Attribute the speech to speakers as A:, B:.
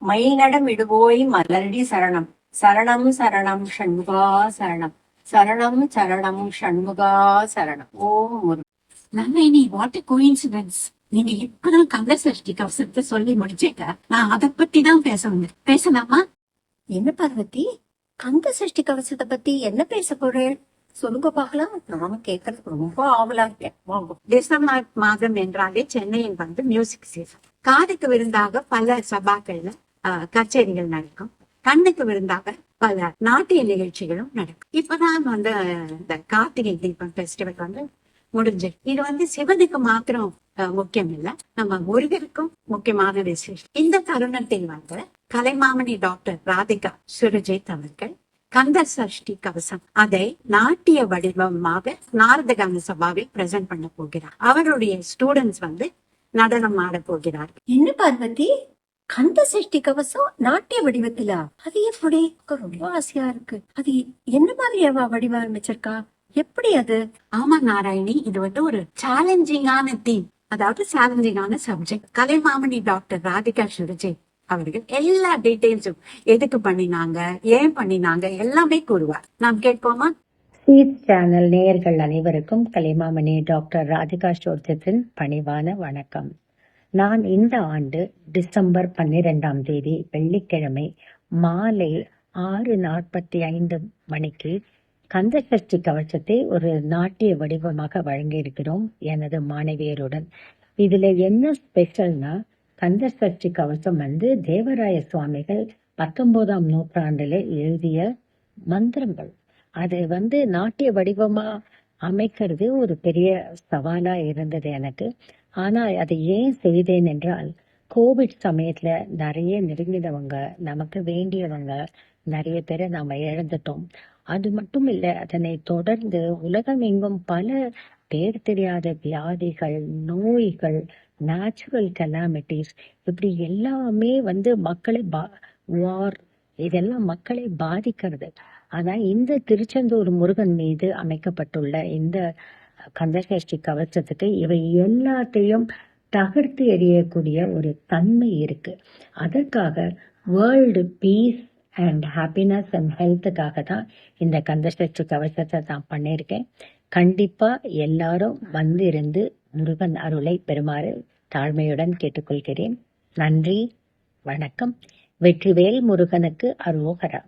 A: மயில்நடம் இடுவோய் மலரடி சரணம். சரணம் சரணம் ஷண்முகா சரணம். சரணம் சரணம் ஷண்முகா சரணம். Om Muruga.
B: Nandini, what a coincidence. நீங்க இப்பதான் கந்த சஷ்டி கவசத்தை சொல்லி முடிச்சீங்க. நான் அதை பத்தி தான் பேசலாமா?
A: என்ன பார்வதி, கந்த சஷ்டி கவசத்தை பத்தி என்ன பேச போறேன்? சொல்லுங்க பாக்கலாம். நானும் கேட்கறதுக்கு ரொம்ப ஆவலா இருக்கேன். வாங்க.
B: டிசம்பர் மாதம் என்றாலே சென்னையில் மியூசிக் சீசன். காதுக்கு விருந்தாக பல சபாக்கள்ல கச்சேரிகள் நடக்கும். கண்ணுக்கு விருந்தாக பல நாட்டிய நிகழ்ச்சிகளும் நடக்கும். இப்பதான் இந்த கார்த்திகை தீபம் பெஸ்டிவல் முடிஞ்சு. இது சிவனுக்கு மாத்திரம் முக்கியம் இல்ல, நம்ம முருகருக்கும் முக்கியமான விசேஷம். இந்த தருணத்தில் கலைமாமணி டாக்டர் ராதிகா சுரஜித் அவர்கள் கந்த சஷ்டி கவசம் அதை நாட்டிய வடிவமாக நாரதகான சபாவில் பிரசன்ட் பண்ண போகிறார். அவருடைய ஸ்டூடெண்ட்ஸ் நடனம் ஆட போகிறார்.
A: என்ன பார்வதி, கந்த சஷ்டி கவசம் நாட்டிய வடிவத்துல? அது எப்படி? ரொம்ப ஆசையா இருக்கு. அது என்ன மாதிரி வடிவமைச்சிருக்கா? எப்படி அது?
B: ஆமா நாராயணி, இது ஒரு சேலஞ்சிங்கான தீம், அதாவது சேலஞ்சிங்கான சப்ஜெக்ட். கலைமாமணி டாக்டர் ராதிகா சுரஜித் அவர்கள் எல்லா டீடைல்ஸும் எதுக்கு பண்ணினாங்க, ஏன் பண்ணினாங்க எல்லாமே கூறுவார். நாம் கேட்போமா?
C: சீட் சேனல் நேயர்கள் அனைவருக்கும் கலைமாமணி டாக்டர் ராதிகா சுரஜித்தின் பணிவான வணக்கம். நான் இந்த ஆண்டு டிசம்பர் 12ஆம் தேதி வெள்ளிக்கிழமை மாலை 6:45 மணிக்கு கந்த சஷ்டி கவசத்தை ஒரு நாட்டிய வடிவமாக வழங்கி இருக்கிறோம் எனது மாணவியருடன். இதுல என்ன ஸ்பெஷல்னா, கந்த சஷ்டி கவசம் தேவராய சுவாமிகள் 19ஆம் நூற்றாண்டுல எழுதிய மந்திரங்கள். அது நாட்டிய வடிவமா அமைக்கிறது ஒரு பெரிய சவாலா இருந்தது எனக்கு. ஆனா அதை ஏன் செய்தேன் என்றால், கோவிட் சமயத்துல நிறைய நெருங்கினவங்க, நமக்கு வேண்டியவங்க நிறைய பேரை நாம இழந்துட்டோம். அது மட்டும் இல்ல, அதனை தொடர்ந்து உலகம் எங்கும் பல பேர் தெரியாத வியாதிகள், நோய்கள், நேச்சுரல் கலாமிட்டிஸ், இப்படி எல்லாமே மக்களை வார், இதெல்லாம் மக்களை பாதிக்கிறது. ஆனா இந்த திருச்செந்தூர் முருகன் மீது அமைக்கப்பட்டுள்ள இந்த கந்தசஷ்டி கவசத்துக்கு இவை எல்லாத்தையும் தகர்த்து எறியக்கூடிய ஒரு தன்மை இருக்கு. அதற்காக world peace and happiness and ஹெல்த்துக்காக தான் இந்த கந்தசஷ்டி கவசத்தை நான் பண்ணியிருக்கேன். கண்டிப்பா எல்லாரும் இருந்து முருகன் அருளை பெறுமாறு தாழ்மையுடன் கேட்டுக்கொள்கிறேன். நன்றி, வணக்கம். வெற்றிவேல் முருகனுக்கு அரோகரா.